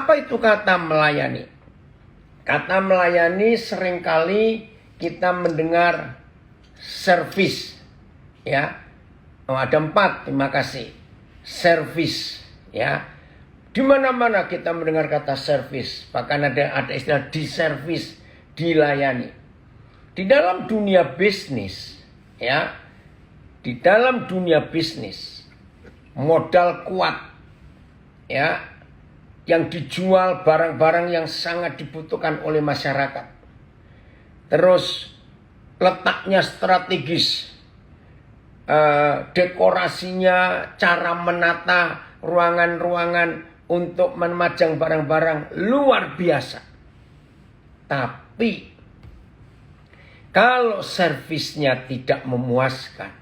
Apa itu kata melayani? Kata melayani seringkali kita mendengar servis, ya. Oh, ada 4, terima kasih. Servis, ya. Di mana-mana kita mendengar kata servis, bahkan ada istilah diservis, dilayani. Di dalam dunia bisnis, ya. Di dalam dunia bisnis, modal kuat, ya, yang dijual barang-barang yang sangat dibutuhkan oleh masyarakat. Terus letaknya strategis, dekorasinya, cara menata ruangan-ruangan untuk memajang barang-barang luar biasa. Tapi kalau servisnya tidak memuaskan,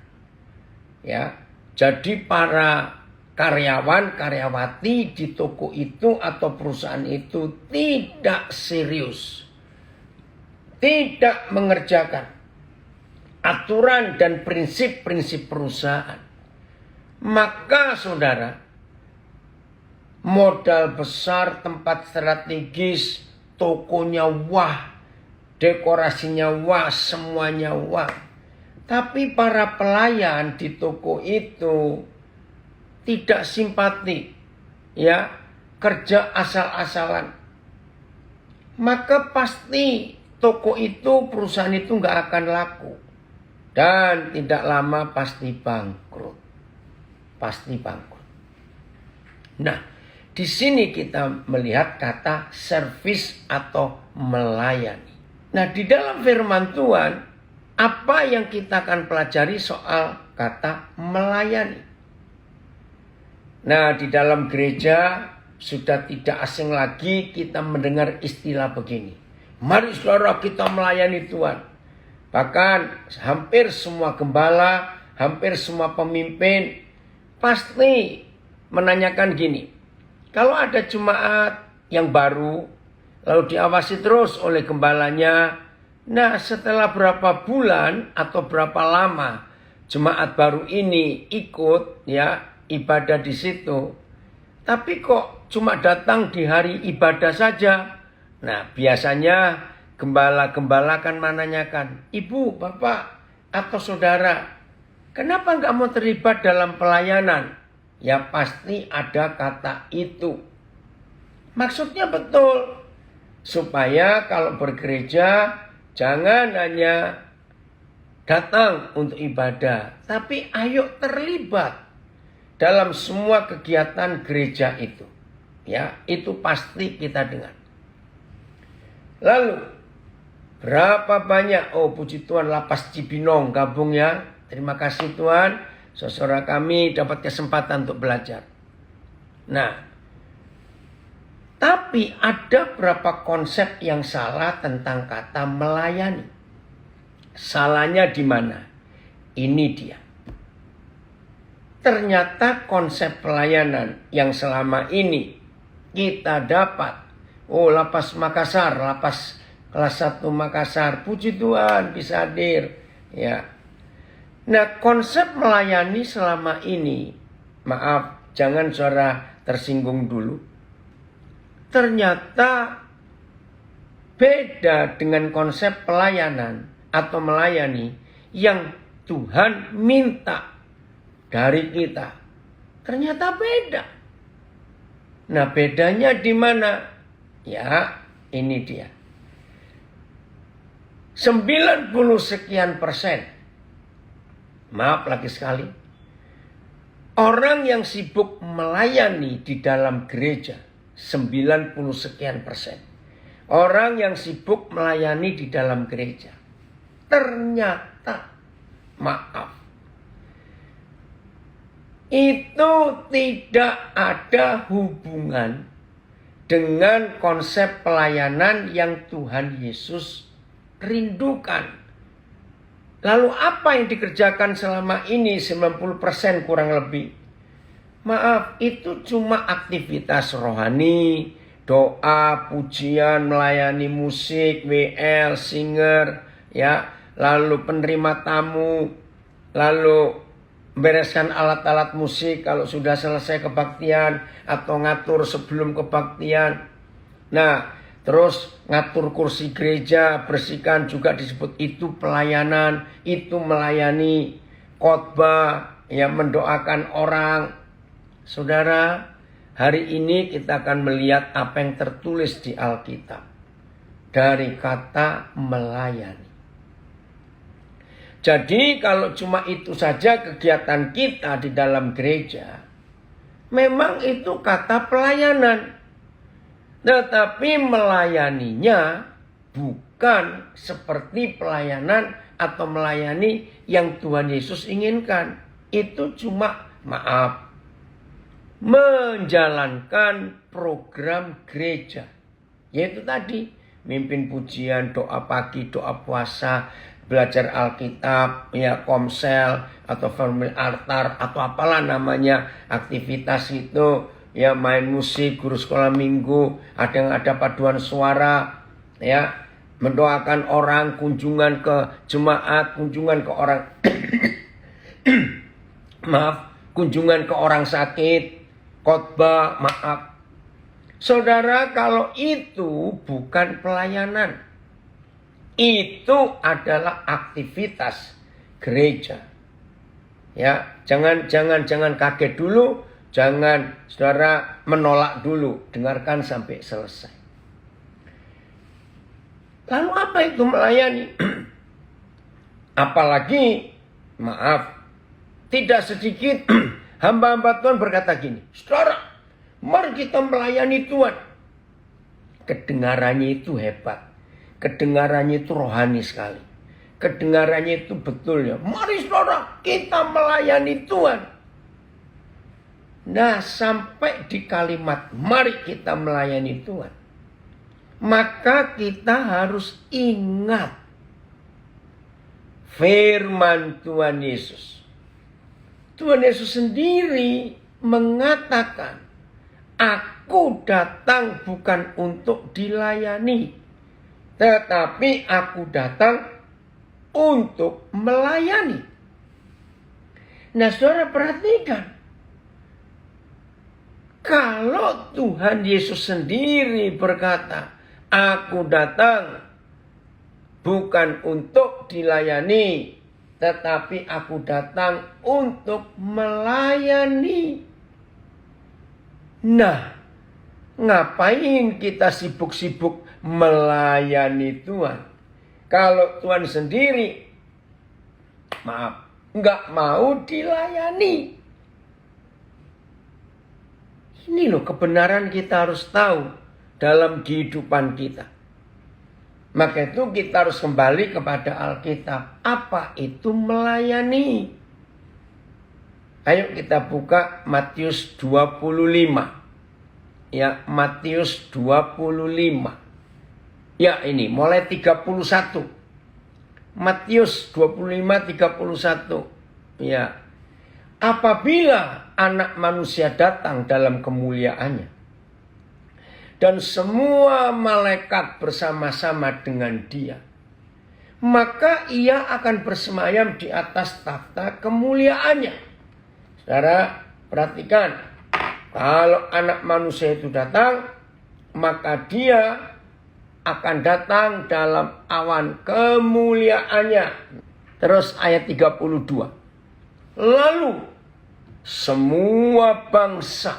ya, jadi para karyawan, karyawati di toko itu atau perusahaan itu tidak serius, tidak mengerjakan aturan dan prinsip-prinsip perusahaan, maka saudara, modal besar, tempat strategis, tokonya wah, dekorasinya wah, semuanya wah, tapi para pelayan di toko itu tidak simpati, ya, kerja asal-asalan, maka pasti toko itu, perusahaan itu nggak akan laku, dan tidak lama pasti bangkrut, pasti bangkrut. Nah, di sini kita melihat kata servis atau melayani. Nah, di dalam firman Tuhan, apa yang kita akan pelajari soal kata melayani? Nah, di dalam gereja sudah tidak asing lagi kita mendengar istilah begini. Mari saudara kita melayani Tuhan. Bahkan hampir semua gembala, hampir semua pemimpin pasti menanyakan gini. Kalau ada jemaat yang baru, lalu diawasi terus oleh gembalanya. Nah, setelah berapa bulan atau berapa lama jemaat baru ini ikut, ya, ibadah di situ, tapi kok cuma datang di hari ibadah saja. Nah, biasanya gembala-gembala kan menanyakan, ibu, bapak, atau saudara, kenapa nggak mau terlibat dalam pelayanan? Ya pasti ada kata itu. Maksudnya betul, supaya kalau bergereja jangan hanya datang untuk ibadah, tapi ayo terlibat dalam semua kegiatan gereja itu. Ya, itu pasti kita dengar. Lalu, berapa banyak, oh puji Tuhan, Lapas Cibinong gabung ya. Terima kasih Tuhan, saudara kami dapat kesempatan untuk belajar. Nah, tapi ada berapa konsep yang salah tentang kata melayani. Salahnya di mana? Ini dia. Ternyata konsep pelayanan yang selama ini kita dapat, oh Lapas Makassar, Lapas kelas 1 Makassar, puji Tuhan bisa hadir, ya. Nah, konsep melayani selama ini, maaf, jangan saudara tersinggung dulu. Ternyata beda dengan konsep pelayanan atau melayani yang Tuhan minta dari kita. Ternyata beda. Nah, bedanya di mana? Ya, ini dia. 90 sekian %. Maaf lagi sekali. Orang yang sibuk melayani di dalam gereja 90 sekian %. Orang yang sibuk melayani di dalam gereja. Ternyata, maaf, itu tidak ada hubungan dengan konsep pelayanan yang Tuhan Yesus rindukan. Lalu apa yang dikerjakan selama ini 90% kurang lebih? Maaf, itu cuma aktivitas rohani, doa, pujian, melayani musik, WL, singer, ya, lalu penerima tamu, lalu bereskan alat-alat musik kalau sudah selesai kebaktian atau ngatur sebelum kebaktian. Nah, terus ngatur kursi gereja, bersihkan juga disebut itu pelayanan, itu melayani, khotbah, ya mendoakan orang. Saudara, hari ini kita akan melihat apa yang tertulis di Alkitab dari kata melayani. Jadi kalau cuma itu saja kegiatan kita di dalam gereja, memang itu kata pelayanan. Tetapi melayaninya bukan seperti pelayanan atau melayani yang Tuhan Yesus inginkan. Itu cuma menjalankan program gereja. Yaitu tadi, mimpin pujian, doa pagi, doa puasa, belajar Alkitab, ya komsel atau family altar atau apalah namanya aktivitas itu, ya main musik, guru sekolah minggu, ada paduan suara, ya mendoakan orang, kunjungan ke jemaat, kunjungan ke orang kunjungan ke orang sakit, khotbah, Saudara, kalau itu bukan pelayanan. Itu adalah aktivitas gereja. Ya, jangan kaget dulu, jangan saudara menolak dulu, dengarkan sampai selesai. Lalu apa itu melayani? Apalagi, tidak sedikit hamba-hamba Tuhan berkata gini, saudara, mari kita melayani Tuhan. Kedengarannya itu hebat. Kedengarannya itu rohani sekali. Kedengarannya itu betul ya. Mari saudara, kita melayani Tuhan. Nah, sampai di kalimat mari kita melayani Tuhan, maka kita harus ingat firman Tuhan Yesus. Tuhan Yesus sendiri mengatakan, aku datang bukan untuk dilayani, tetapi aku datang untuk melayani. Nah, saudara perhatikan. Kalau Tuhan Yesus sendiri berkata, aku datang bukan untuk dilayani, tetapi aku datang untuk melayani. Nah, ngapain kita sibuk-sibuk melayani Tuhan? Kalau Tuhan sendiri, nggak mau dilayani. Ini loh kebenaran kita harus tahu dalam kehidupan kita. Maka itu kita harus kembali kepada Alkitab. Apa itu melayani? Ayo kita buka Matius 25. Ya, Matius 25. Ya, ini mulai 31. Matius 25 31. Ya. Apabila Anak Manusia datang dalam kemuliaannya dan semua malaikat bersama-sama dengan Dia, maka Ia akan bersemayam di atas takhta kemuliaannya. Saudara, perhatikan, kalau Anak Manusia itu datang, maka Dia akan datang dalam awan kemuliaannya. Terus ayat 32. Lalu semua bangsa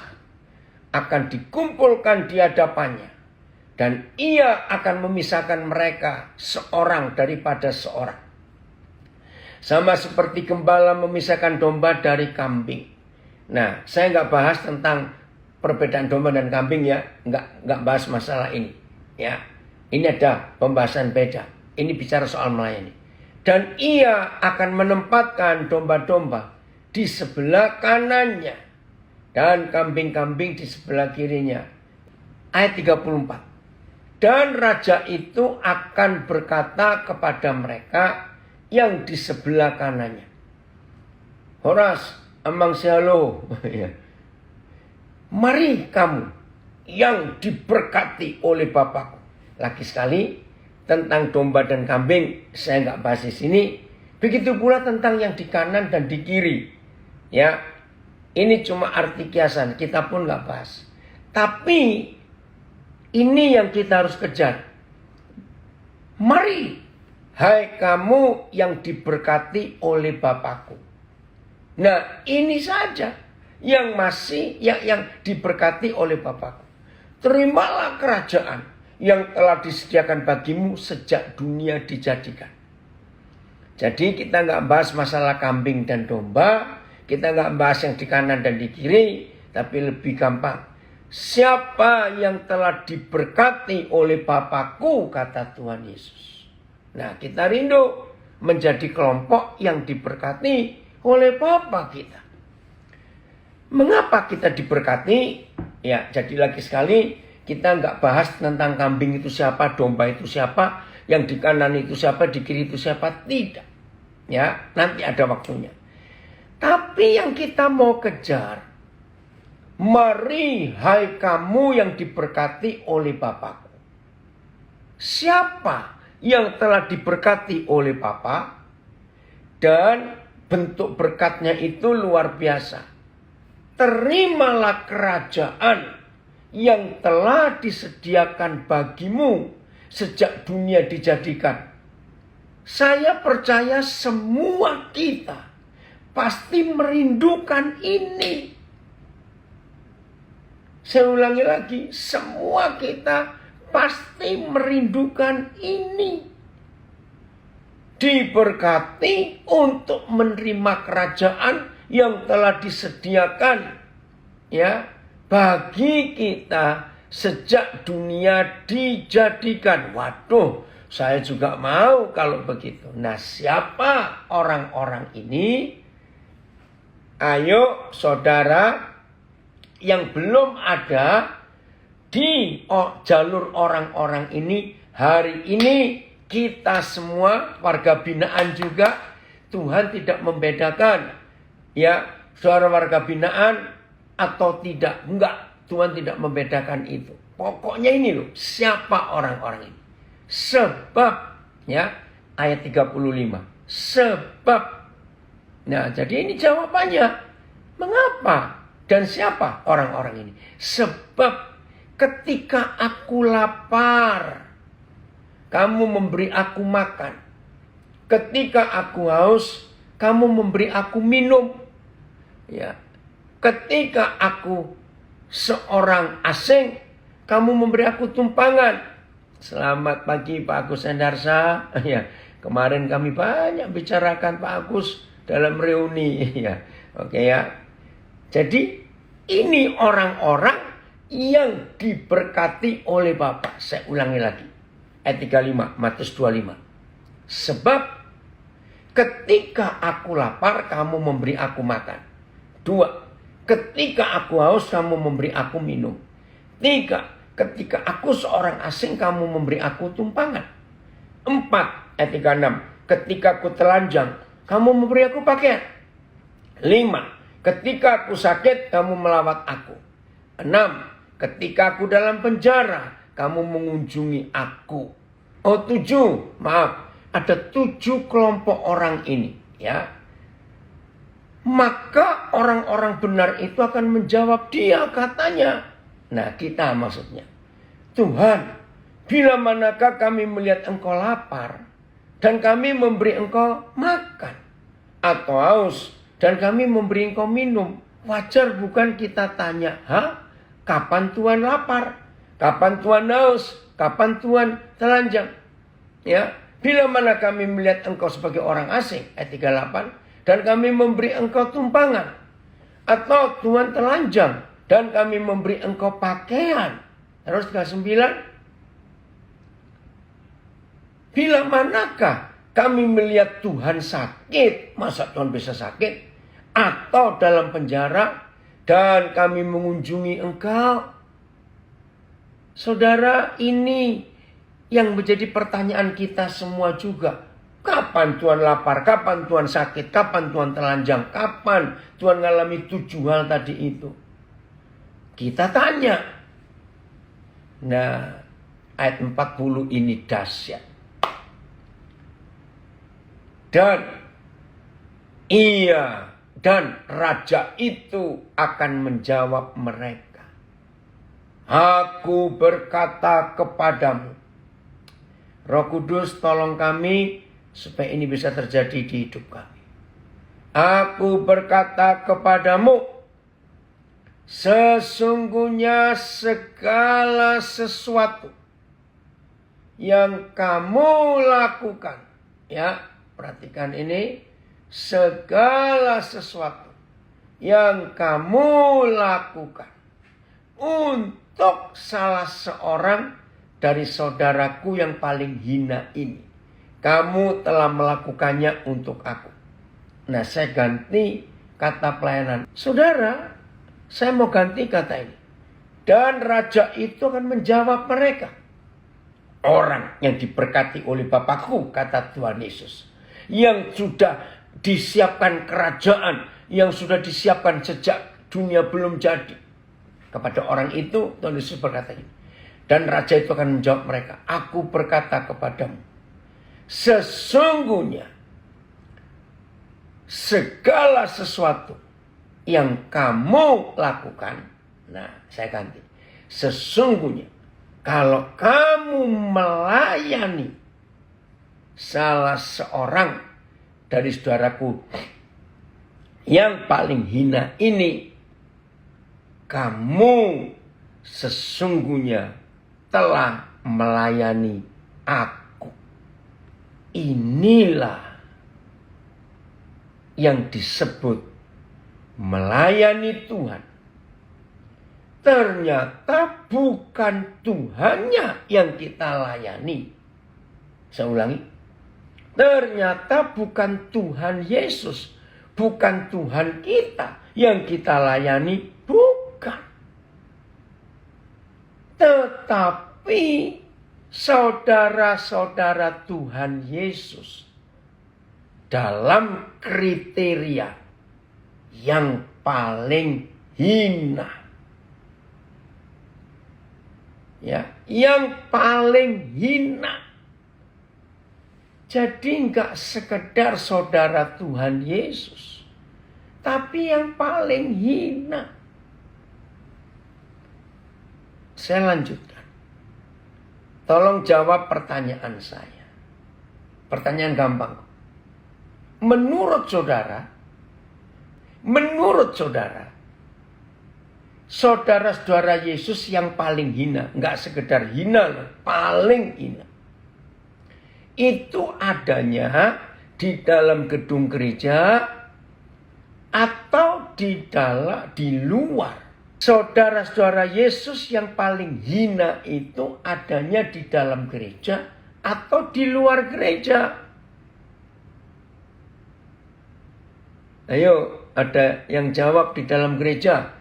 akan dikumpulkan di hadapannya, dan Ia akan memisahkan mereka seorang daripada seorang. Sama seperti gembala memisahkan domba dari kambing. Nah, saya nggak bahas tentang perbedaan domba dan kambing ya, nggak bahas masalah ini. Ya, ini ada pembahasan beda. Ini bicara soal melayani. Dan Ia akan menempatkan domba-domba di sebelah kanannya dan kambing-kambing di sebelah kirinya. Ayat 34. Dan raja itu akan berkata kepada mereka yang di sebelah kanannya, Horas, amang sialo, mari kamu yang diberkati oleh Bapakku. Lagi sekali, tentang domba dan kambing saya nggak bahas di sini. Begitu pula tentang yang di kanan dan di kiri. Ya, ini cuma arti kiasan, kita pun nggak bahas. Tapi Ini yang kita harus kejar. Mari, hai kamu yang diberkati oleh Bapakku. Nah, ini saja yang diberkati oleh Bapakku. Terimalah kerajaan yang telah disediakan bagimu sejak dunia dijadikan. Jadi kita nggak bahas masalah kambing dan domba, kita nggak bahas yang di kanan dan di kiri, tapi lebih gampang. Siapa yang telah diberkati oleh Bapakku, kata Tuhan Yesus. Nah, kita rindu menjadi kelompok yang diberkati oleh Bapa kita. Mengapa kita diberkati? Ya, jadi lagi sekali kita nggak bahas tentang kambing itu siapa, domba itu siapa, yang di kanan itu siapa, di kiri itu siapa. Tidak. Ya, nanti ada waktunya. Tapi yang kita mau kejar, mari hai kamu yang diberkati oleh Bapakku. Siapa yang telah diberkati oleh Bapa? Dan bentuk berkatnya itu luar biasa. Terimalah kerajaan yang telah disediakan bagimu sejak dunia dijadikan. Saya percaya semua kita pasti merindukan ini. Saya ulangi lagi, semua kita pasti merindukan ini. Diberkati untuk menerima kerajaan yang telah disediakan ya bagi kita sejak dunia dijadikan. Waduh, saya juga mau kalau begitu. Nah, siapa orang-orang ini? Ayo saudara yang belum ada di jalur orang-orang ini, hari ini kita semua warga binaan juga, Tuhan tidak membedakan ya saudara warga binaan atau tidak. Enggak, Tuhan tidak membedakan itu. Pokoknya ini loh, siapa orang-orang ini? Sebab ya ayat 35. Sebab. Nah, jadi ini jawabannya. Mengapa? Dan siapa orang-orang ini? Sebab ketika aku lapar, kamu memberi aku makan. Ketika aku haus, kamu memberi aku minum. Ya. Ketika aku seorang asing, kamu memberi aku tumpangan. Selamat pagi Pak Agus Endarsa. Ya, kemarin kami banyak bicarakan Pak Agus dalam reuni. Ya, oke ya. Jadi ini orang-orang yang diberkati oleh Bapa. Saya ulangi lagi. Ayat 35, Matius 25. Sebab ketika aku lapar, kamu memberi aku makan. 2. Ketika aku haus, kamu memberi aku minum. 3. Ketika aku seorang asing, kamu memberi aku tumpangan. 4. Ayat 36. Ketika aku telanjang, kamu memberi aku pakaian. 5. Ketika aku sakit, kamu melawat aku. 6. Ketika aku dalam penjara, kamu mengunjungi aku. 7. Maaf, ada 7 kelompok orang ini. Ya. Maka orang-orang benar itu akan menjawab dia katanya. Nah, kita maksudnya. Tuhan, bila manakah kami melihat engkau lapar dan kami memberi engkau makan, atau haus dan kami memberi engkau minum. Wajar bukan kita tanya, kapan Tuhan lapar? Kapan Tuhan haus? Kapan Tuhan telanjang? Ya, bila mana kami melihat engkau sebagai orang asing, ayat 38, dan kami memberi engkau tumpangan, atau Tuhan telanjang dan kami memberi engkau pakaian. Terus 39, bila manakah kami melihat Tuhan sakit, masa Tuhan bisa sakit? Atau dalam penjara dan kami mengunjungi engkau. Saudara, ini yang menjadi pertanyaan kita semua juga. Kapan Tuhan lapar? Kapan Tuhan sakit? Kapan Tuhan telanjang? Kapan Tuhan mengalami 7 hal tadi itu? Kita tanya. Nah, ayat 40 ini dahsyat. Dan raja itu akan menjawab mereka. Aku berkata kepadamu. Roh Kudus tolong kami supaya ini bisa terjadi di hidup kami. Aku berkata kepadamu, sesungguhnya segala sesuatu yang kamu lakukan. Ya, perhatikan ini. Segala sesuatu yang kamu lakukan untuk salah seorang dari saudaraku yang paling hina ini, kamu telah melakukannya untuk aku. Nah, saya ganti kata pelayanan. Saudara, saya mau ganti kata ini. Dan raja itu akan menjawab mereka. Orang yang diberkati oleh Bapakku, kata Tuhan Yesus. Yang sudah disiapkan kerajaan, yang sudah disiapkan sejak dunia belum jadi. Kepada orang itu Tuhan Yesus berkata ini. Dan raja itu akan menjawab mereka, aku berkata kepadamu, sesungguhnya segala sesuatu yang kamu lakukan. Nah, saya ganti. Sesungguhnya kalau kamu melayani salah seorang dari saudaraku yang paling hina ini, kamu sesungguhnya telah melayani aku. Inilah yang disebut melayani Tuhan. Ternyata bukan Tuhannya yang kita layani. Saya ulangi. Ternyata bukan Tuhan Yesus, bukan Tuhan kita yang kita layani, bukan. Tetapi saudara-saudara Tuhan Yesus dalam kriteria yang paling hina. Ya, yang paling hina. Jadi enggak sekedar saudara Tuhan Yesus, tapi yang paling hina. Saya lanjutkan. Tolong jawab pertanyaan saya. Pertanyaan gampang. Menurut saudara, saudara-saudara Yesus yang paling hina, enggak sekedar hina loh, paling hina. Itu adanya di dalam gedung gereja atau di luar. Saudara-saudara Yesus yang paling hina itu adanya di dalam gereja atau di luar gereja. Ayo, ada yang jawab di dalam gereja.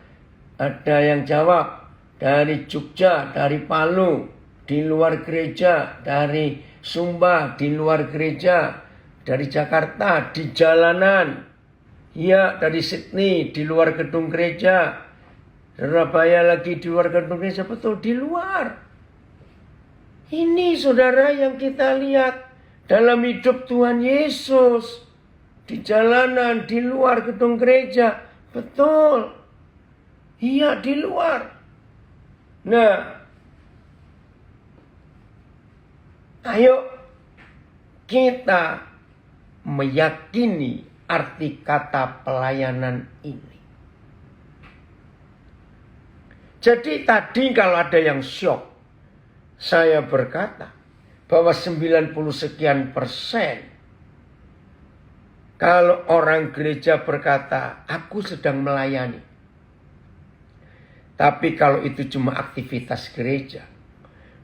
Ada yang jawab dari Jogja, dari Palu, di luar gereja, dari Sumba, di luar gereja, dari Jakarta, di jalanan, ya dari Sydney, di luar gedung gereja, Surabaya lagi di luar gedung gereja, betul di luar. Ini saudara yang kita lihat dalam hidup Tuhan Yesus, di jalanan, di luar gedung gereja, betul, iya di luar. Nah, ayo kita meyakini arti kata pelayanan ini. Jadi tadi kalau ada yang syok, saya berkata bahwa 90 sekian persen kalau orang gereja berkata, aku sedang melayani. Tapi kalau itu cuma aktivitas gereja,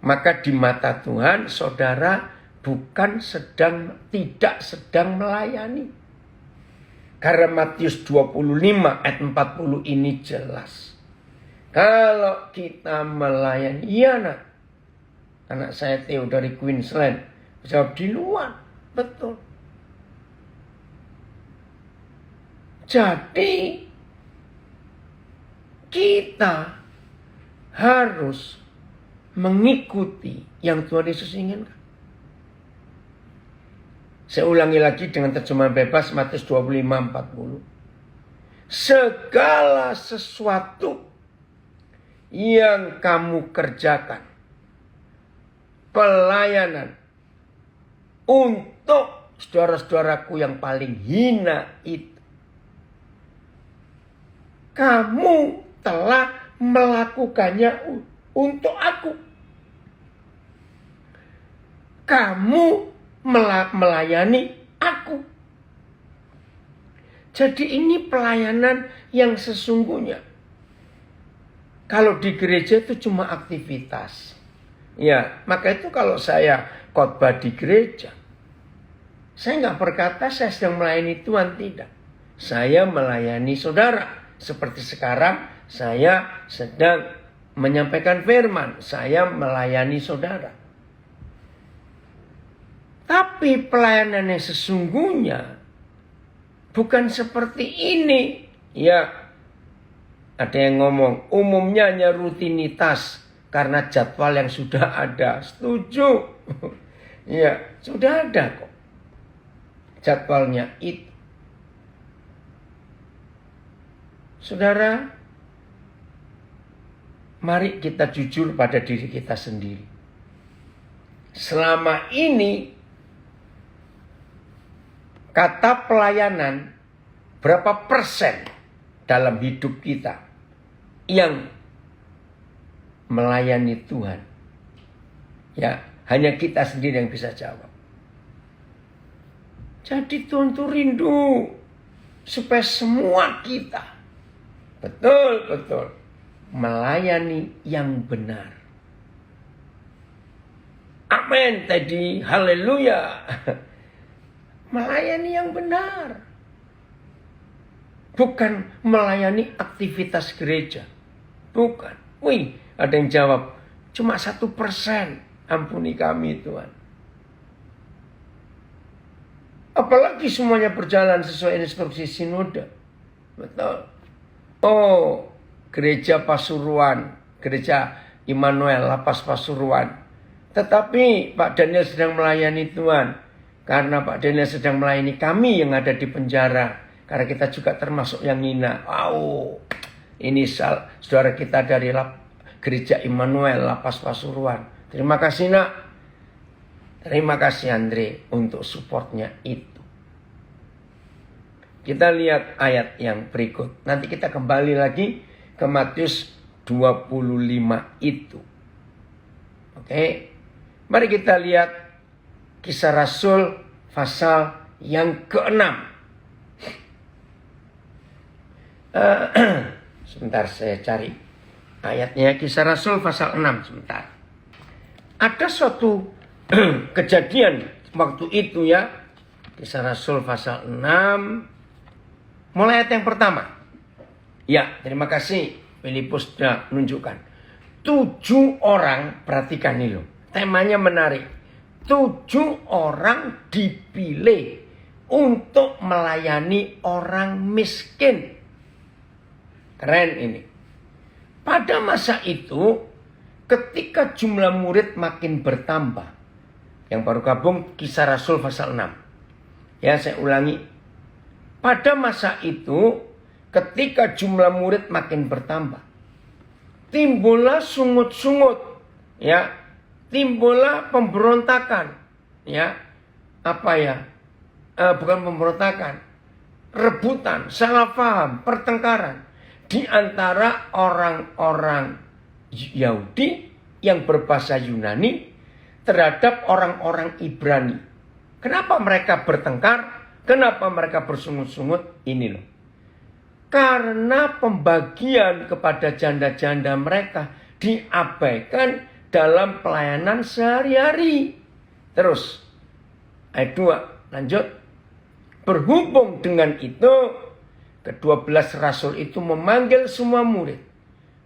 maka di mata Tuhan, saudara tidak sedang melayani. Karena Matius 25 ayat 40 ini jelas. Kalau kita melayani, iya nak. Anak saya Theo dari Queensland, jawab di luar, betul. Jadi kita harus mengikuti yang Tuhan Yesus inginkan. Saya ulangi lagi dengan terjemahan bebas Matius 25:40. Segala sesuatu yang kamu kerjakan, pelayanan untuk saudara-saudaraku yang paling hina itu, kamu telah melakukannya untuk aku. Kamu melayani aku. Jadi ini pelayanan yang sesungguhnya. Kalau di gereja itu cuma aktivitas. Ya, maka itu kalau saya khotbah di gereja, saya nggak berkata saya sedang melayani Tuhan, tidak. Saya melayani saudara. Seperti sekarang saya sedang menyampaikan firman, saya melayani saudara. Tapi pelayanan yang sesungguhnya bukan seperti ini. Ya, ada yang ngomong umumnya hanya rutinitas karena jadwal yang sudah ada. Setuju. Ya, sudah ada kok jadwalnya itu. Saudara, mari kita jujur pada diri kita sendiri. Selama ini kata pelayanan, berapa persen dalam hidup kita yang melayani Tuhan? Ya, hanya kita sendiri yang bisa jawab. Jadi Tuhan tuh rindu supaya semua kita betul-betul melayani yang benar. Amin tadi, haleluya. Melayani yang benar. Bukan melayani aktivitas gereja. Bukan. Wih, ada yang jawab, cuma 1%. Ampuni kami Tuhan. Apalagi semuanya berjalan sesuai instruksi sinode. Betul. Oh, gereja Pasuruan, gereja Immanuel, Lapas Pasuruan. Tetapi Pak Daniel sedang melayani Tuhan. Karena Pak Daniel sedang melayani kami yang ada di penjara. Karena kita juga termasuk yang hina. Wow, ini saudara kita dari gereja Immanuel, Lapas Pasuruan. Terima kasih nak. Terima kasih Andre untuk supportnya itu. Kita lihat ayat yang berikut. Nanti kita kembali lagi ke Matius 25 itu. Oke. Mari kita lihat Kisah Rasul pasal yang ke-6. Sebentar saya cari ayatnya. Kisah Rasul pasal 6 sebentar. Ada suatu kejadian waktu itu ya. Kisah Rasul pasal 6. Mulai ayat yang pertama. Ya, terima kasih Filipus sudah menunjukkan. 7 orang, perhatikan ini loh. Temanya menarik. 7 orang dipilih untuk melayani orang miskin. Keren ini. Pada masa itu, ketika jumlah murid makin bertambah. Yang baru gabung Kisah Rasul pasal 6. Ya, saya ulangi. Pada masa itu, ketika jumlah murid makin bertambah, timbullah sungut-sungut, ya, timbullah pemberontakan, ya, bukan pemberontakan, rebutan, salah paham, pertengkaran di antara orang-orang Yahudi yang berbahasa Yunani terhadap orang-orang Ibrani. Kenapa mereka bertengkar? Kenapa mereka bersungut-sungut? Ini loh. Karena pembagian kepada janda-janda mereka diabaikan dalam pelayanan sehari-hari. Terus, ayat 2, lanjut. Berhubung dengan itu, ke-12 rasul itu memanggil semua murid,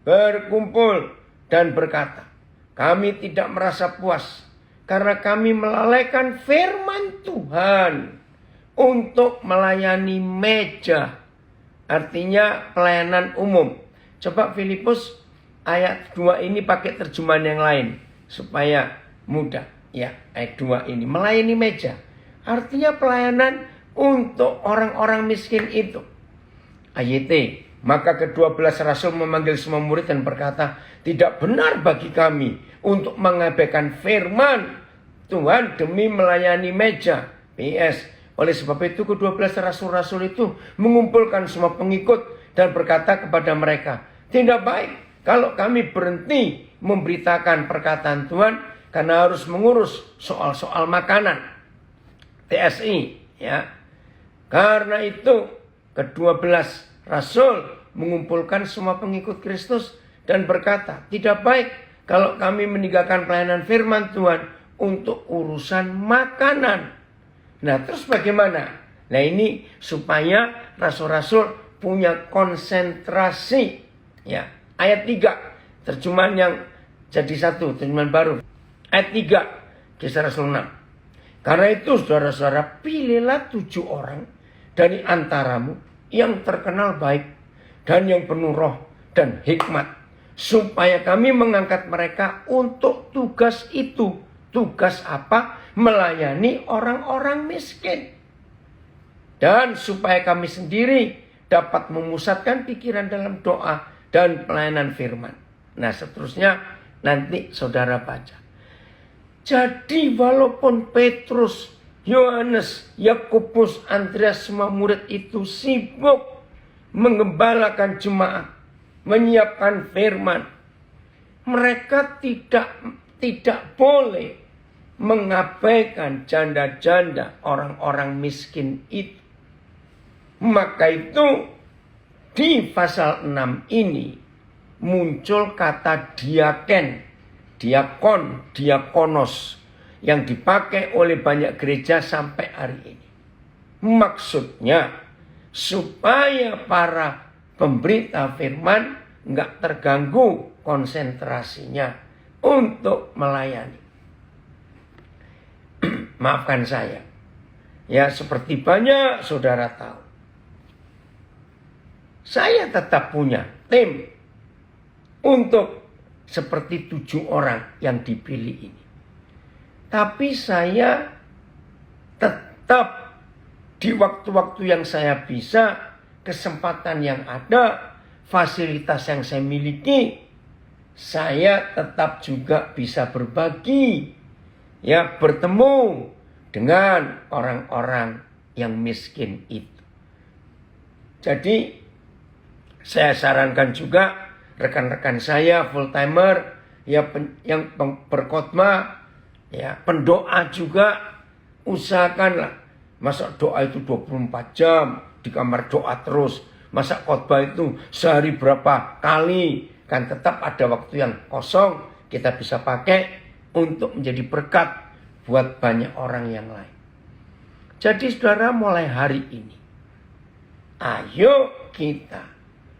berkumpul dan berkata, kami tidak merasa puas karena kami melalaikan firman Tuhan untuk melayani meja. Artinya pelayanan umum. Coba Filipus ayat 2 ini pakai terjemahan yang lain supaya mudah. Ya, ayat 2 ini melayani meja. Artinya pelayanan untuk orang-orang miskin itu. AYT, Maka ke-12 rasul memanggil semua murid dan berkata, tidak benar bagi kami untuk mengabaikan firman Tuhan demi melayani meja. PS. Oleh sebab itu ke-12 rasul-rasul itu mengumpulkan semua pengikut dan berkata kepada mereka, tidak baik kalau kami berhenti memberitakan perkataan Tuhan karena harus mengurus soal-soal makanan. TSI, ya. Karena itu ke-12 rasul mengumpulkan semua pengikut Kristus dan berkata, tidak baik kalau kami meninggalkan pelayanan firman Tuhan untuk urusan makanan. Nah, terus bagaimana? Nah, ini supaya rasul-rasul punya konsentrasi. Ya, ayat 3, terjemahan yang jadi satu, terjemahan baru. Ayat 3, Kisah Rasul 6. Karena itu saudara-saudara, pilihlah 7 orang dari antaramu yang terkenal baik dan yang penuh roh dan hikmat, supaya kami mengangkat mereka untuk tugas itu. Tugas apa? Melayani orang-orang miskin. Dan supaya kami sendiri dapat memusatkan pikiran dalam doa dan pelayanan firman. Nah, seterusnya nanti saudara baca. Jadi walaupun Petrus, Yohanes, Yakobus, Andreas, semua murid itu sibuk menggembalakan jemaat, menyiapkan firman, mereka tidak boleh mengabaikan janda-janda orang-orang miskin itu. Maka itu di pasal 6 ini muncul kata diakon, diakonos yang dipakai oleh banyak gereja sampai hari ini. Maksudnya supaya para pemberita firman nggak terganggu konsentrasinya untuk melayani. Maafkan saya. Ya, seperti banyak saudara tahu, saya tetap punya tim untuk seperti 7 orang yang dipilih ini. Tapi saya tetap di waktu-waktu yang saya bisa, kesempatan yang ada, fasilitas yang saya miliki, saya tetap juga bisa berbagi, ya, bertemu dengan orang-orang yang miskin itu. Jadi saya sarankan juga rekan-rekan saya full timer, ya, yang berkhotbah, ya, pendoa juga, usahakanlah. Masa doa itu 24 jam di kamar doa terus? Masa khotbah itu sehari berapa kali? Kan tetap ada waktu yang kosong kita bisa pakai untuk menjadi berkat buat banyak orang yang lain. Jadi saudara, mulai hari ini, ayo kita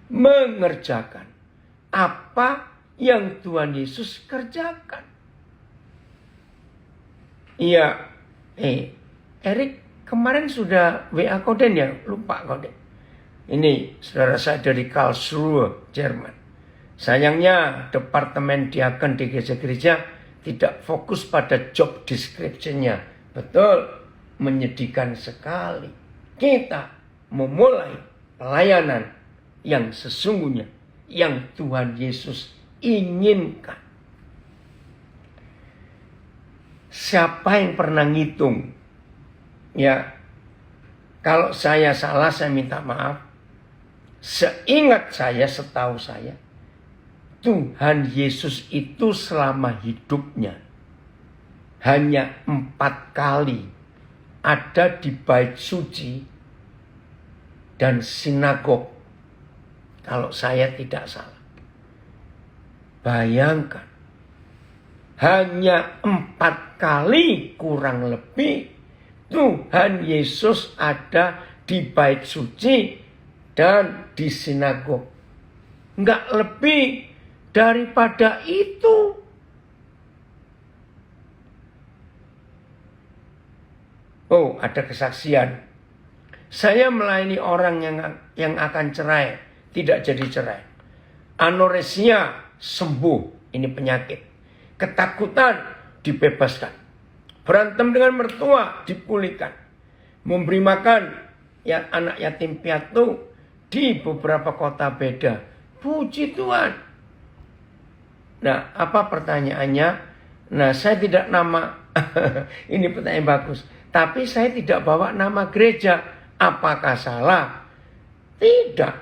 mengerjakan apa yang Tuhan Yesus kerjakan. Iya, Erik kemarin sudah WA Koden ya? Lupa Koden. Ini saudara saya dari Karlsruhe, Jerman. Sayangnya departemen diakon di gereja-gereja tidak fokus pada job description-nya. Betul, menyedihkan sekali. Kita memulai pelayanan yang sesungguhnya, yang Tuhan Yesus inginkan. Siapa yang pernah ngitung? Ya, kalau saya salah saya minta maaf. Seingat saya, setahu saya, Tuhan Yesus itu selama hidupnya hanya 4 kali ada di bait suci dan sinagog. Kalau saya tidak salah. Bayangkan. Hanya 4 kali kurang lebih Tuhan Yesus ada di bait suci dan di sinagog. Enggak lebih daripada itu. Oh, ada kesaksian. Saya melayani orang yang akan cerai, tidak jadi cerai. Anoreksia sembuh, ini penyakit. Ketakutan dibebaskan. Berantem dengan mertua dipulihkan. Memberi makan ya anak yatim piatu di beberapa kota beda. Puji Tuhan. Nah, apa pertanyaannya? Nah, saya tidak nama, ini pertanyaan bagus. Tapi saya tidak bawa nama gereja. Apakah salah? Tidak.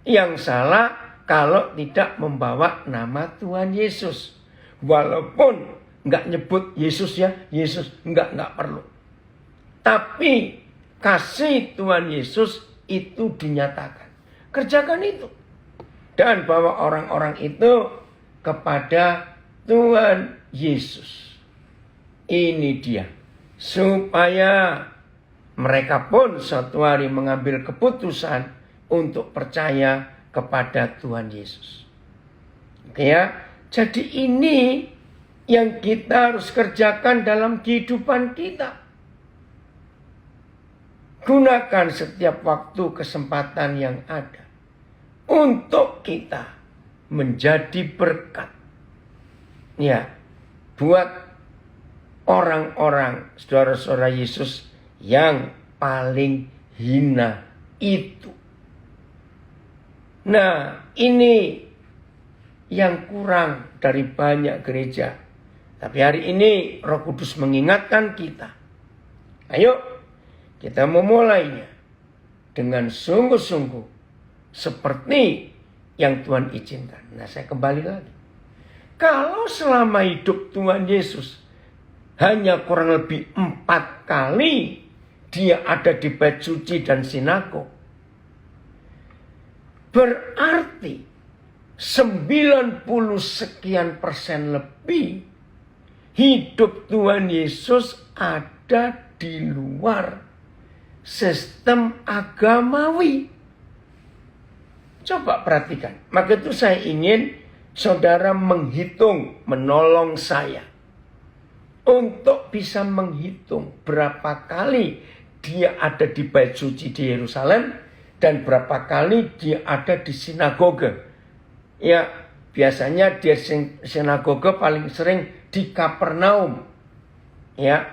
Yang salah kalau tidak membawa nama Tuhan Yesus. Walaupun nggak nyebut Yesus ya, Yesus nggak perlu. Tapi kasih Tuhan Yesus itu dinyatakan. Kerjakan itu. Dan bawa orang-orang itu kepada Tuhan Yesus. Ini dia. Supaya mereka pun suatu hari mengambil keputusan untuk percaya kepada Tuhan Yesus. Oke ya. Jadi ini yang kita harus kerjakan dalam kehidupan kita. Gunakan setiap waktu kesempatan yang ada untuk kita menjadi berkat. Ya, buat orang-orang saudara-saudara Yesus yang paling hina itu. Nah, ini yang kurang dari banyak gereja. Tapi hari ini Roh Kudus mengingatkan kita. Ayo, kita memulainya dengan sungguh-sungguh seperti yang Tuhan izinkan. Nah, saya kembali lagi. Kalau selama hidup Tuhan Yesus hanya kurang lebih 4 kali dia ada di bait suci dan sinagog, berarti 90 sekian persen lebih hidup Tuhan Yesus ada di luar sistem agamawi. Coba perhatikan. Maka itu saya ingin saudara menghitung, menolong saya untuk bisa menghitung berapa kali dia ada di bait suci di Yerusalem dan berapa kali dia ada di sinagoge. Ya, biasanya di sinagoge paling sering di Kapernaum. Ya.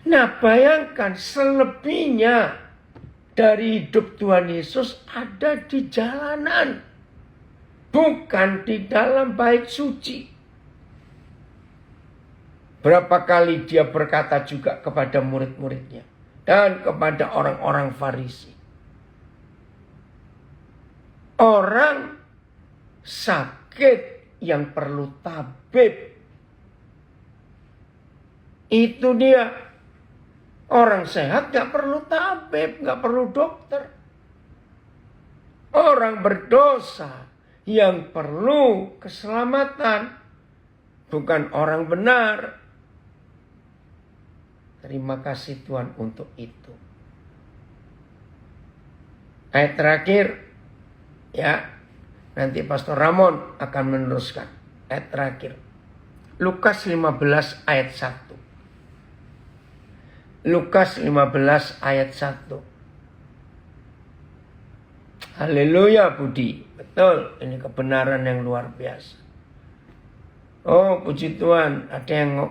Nah, bayangkan selebihnya dari hidup Tuhan Yesus ada di jalanan. Bukan di dalam bait suci. Berapa kali dia berkata juga kepada murid-muridnya. Dan kepada orang-orang Farisi. Orang sakit yang perlu tabib. Itu dia. Orang sehat gak perlu tabib, gak perlu dokter. Orang berdosa yang perlu keselamatan, bukan orang benar. Terima kasih Tuhan untuk itu. Ayat terakhir, ya, nanti Pastor Ramon akan meneruskan. Ayat terakhir, Lukas 15 ayat 1. Lukas 15 ayat 1. Haleluya Budi. Betul, ini kebenaran yang luar biasa. Oh puji Tuhan, ada yang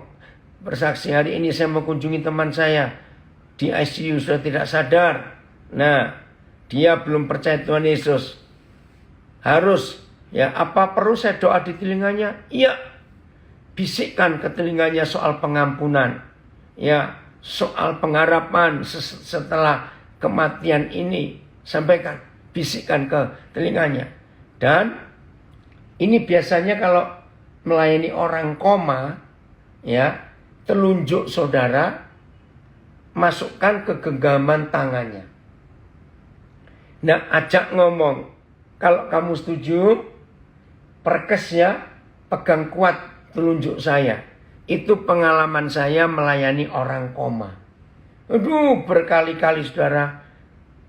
bersaksi hari ini saya mengunjungi teman saya. Di ICU sudah tidak sadar. Nah, dia belum percaya Tuhan Yesus. Harus, ya apa perlu saya doa di telinganya? Iya, bisikkan ke telinganya soal pengampunan. Ya, soal pengharapan setelah kematian ini. Sampaikan, bisikkan ke telinganya. Dan ini biasanya kalau melayani orang koma, ya, telunjuk saudara, masukkan ke genggaman tangannya. Nah, ajak ngomong, kalau kamu setuju, perkes ya, pegang kuat telunjuk saya. Itu pengalaman saya melayani orang koma. Aduh, berkali-kali saudara.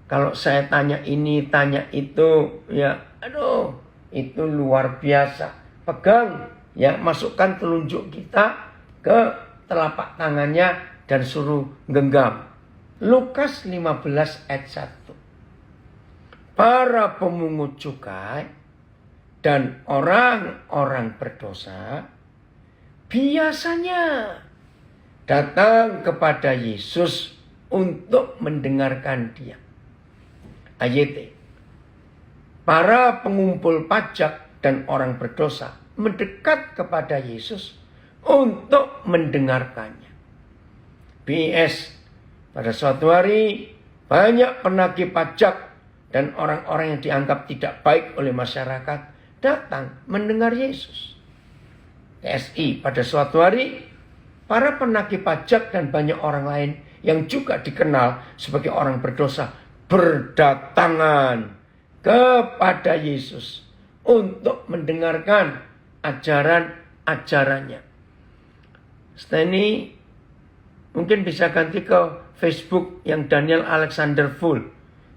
Kalau saya tanya ini, tanya itu, ya aduh, itu luar biasa. Pegang, ya masukkan telunjuk kita ke telapak tangannya dan suruh genggam. Lukas 15 ayat 1. Para pemungut cukai dan orang-orang berdosa biasanya datang kepada Yesus untuk mendengarkan dia. Ayat para pengumpul pajak dan orang berdosa mendekat kepada Yesus untuk mendengarkannya. BS, pada suatu hari banyak penagih pajak dan orang-orang yang dianggap tidak baik oleh masyarakat datang mendengar Yesus. TSI, pada suatu hari para penagih pajak dan banyak orang lain yang juga dikenal sebagai orang berdosa berdatangan kepada Yesus untuk mendengarkan ajaran-ajarannya. Setelah ini mungkin bisa ganti ke Facebook yang Daniel Alexander Full.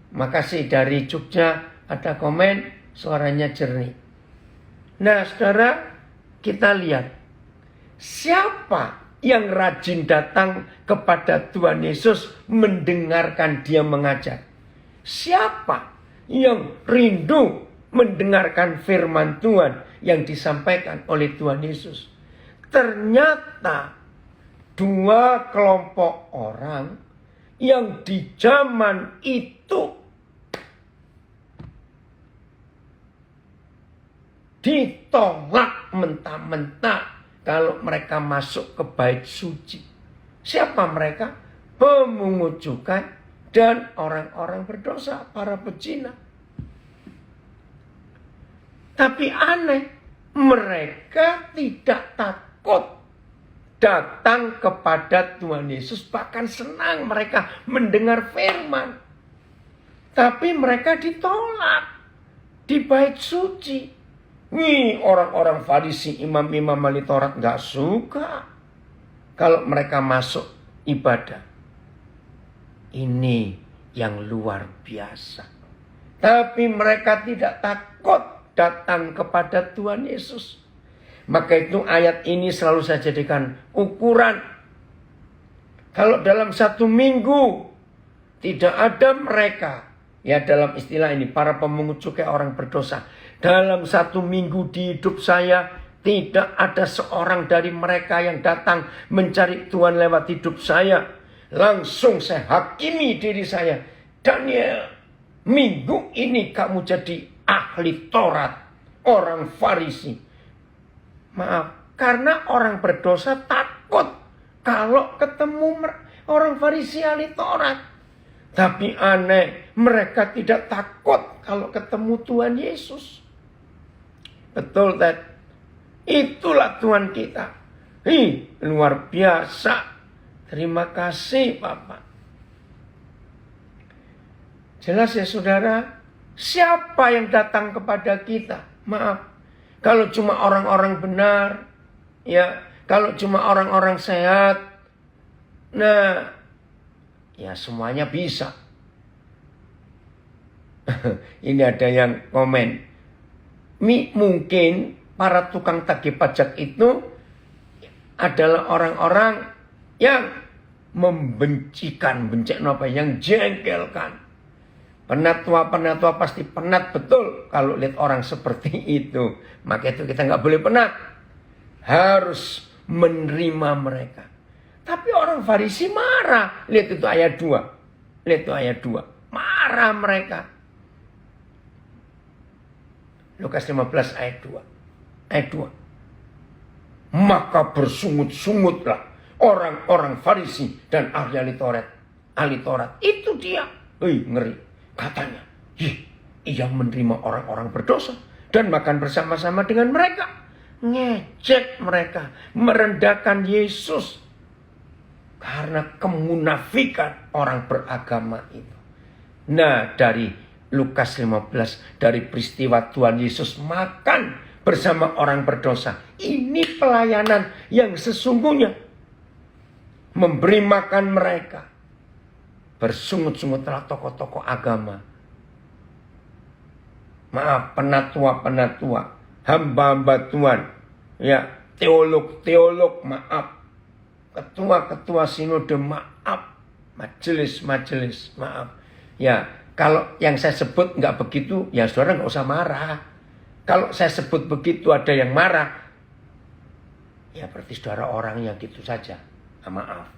Makasih dari Jogja, ada komen, suaranya jernih. Nah saudara, kita lihat siapa yang rajin datang kepada Tuhan Yesus mendengarkan dia mengajar. Siapa yang rindu mendengarkan firman Tuhan yang disampaikan oleh Tuhan Yesus. Ternyata dua kelompok orang yang di zaman itu ditolak mentah-mentah kalau mereka masuk ke bait suci. Siapa mereka? Pemungut cukai dan orang-orang berdosa, para pezina. Tapi aneh, mereka tidak takut datang kepada Tuhan Yesus, bahkan senang mereka mendengar firman. Tapi mereka ditolak di bait suci. Orang-orang Farisi, imam-imam ahli Taurat gak suka kalau mereka masuk ibadah. Ini yang luar biasa. Tapi mereka tidak takut datang kepada Tuhan Yesus. Maka itu ayat ini selalu saya jadikan ukuran. Kalau dalam satu minggu tidak ada mereka, ya dalam istilah ini para pemungut cukai orang berdosa, dalam satu minggu di hidup saya tidak ada seorang dari mereka yang datang mencari Tuhan lewat hidup saya. Langsung saya hakimi diri saya. Daniel, minggu ini kamu jadi ahli Taurat, orang Farisi. Maaf, karena orang berdosa takut kalau ketemu orang Farisi ahli Taurat. Tapi aneh, mereka tidak takut kalau ketemu Tuhan Yesus. Betul, Ted. Itulah Tuhan kita. Luar biasa. Terima kasih, Bapak. Jelas ya, saudara. Siapa yang datang kepada kita? Maaf. Kalau cuma orang-orang benar, ya, kalau cuma orang-orang sehat, nah, ya semuanya bisa. Ini ada yang komen. Mungkin para tukang tagih pajak itu adalah orang-orang yang membencikan, yang jengkelkan. Penatua-penatua pasti penat betul kalau lihat orang seperti itu. Maka itu kita nggak boleh penat. Harus menerima mereka. Tapi orang Farisi marah. Lihat itu ayat 2. Lihat itu ayat 2. Marah mereka. Lukas 15 ayat 2. Ayat 2. Maka bersungut-sungutlah orang-orang Farisi dan ahli Taurat. Ahli Taurat. Itu dia. Ngeri. Katanya, ia menerima orang-orang berdosa dan makan bersama-sama dengan mereka. Ngejek mereka. Merendahkan Yesus. Karena kemunafikan orang beragama itu. Nah, dari Lukas 15, dari peristiwa Tuhan Yesus makan bersama orang berdosa. Ini pelayanan yang sesungguhnya. Memberi makan mereka. Bersungut-sungutlah tokoh-tokoh agama. Maaf, penatua-penatua. Hamba-hamba Tuhan. Ya, teolog-teolog, maaf. Ketua-ketua sinode, maaf. Majelis-majelis, maaf. Ya, kalau yang saya sebut nggak begitu, ya saudara nggak usah marah. Kalau saya sebut begitu ada yang marah, ya berarti saudara orang yang gitu saja. Maaf.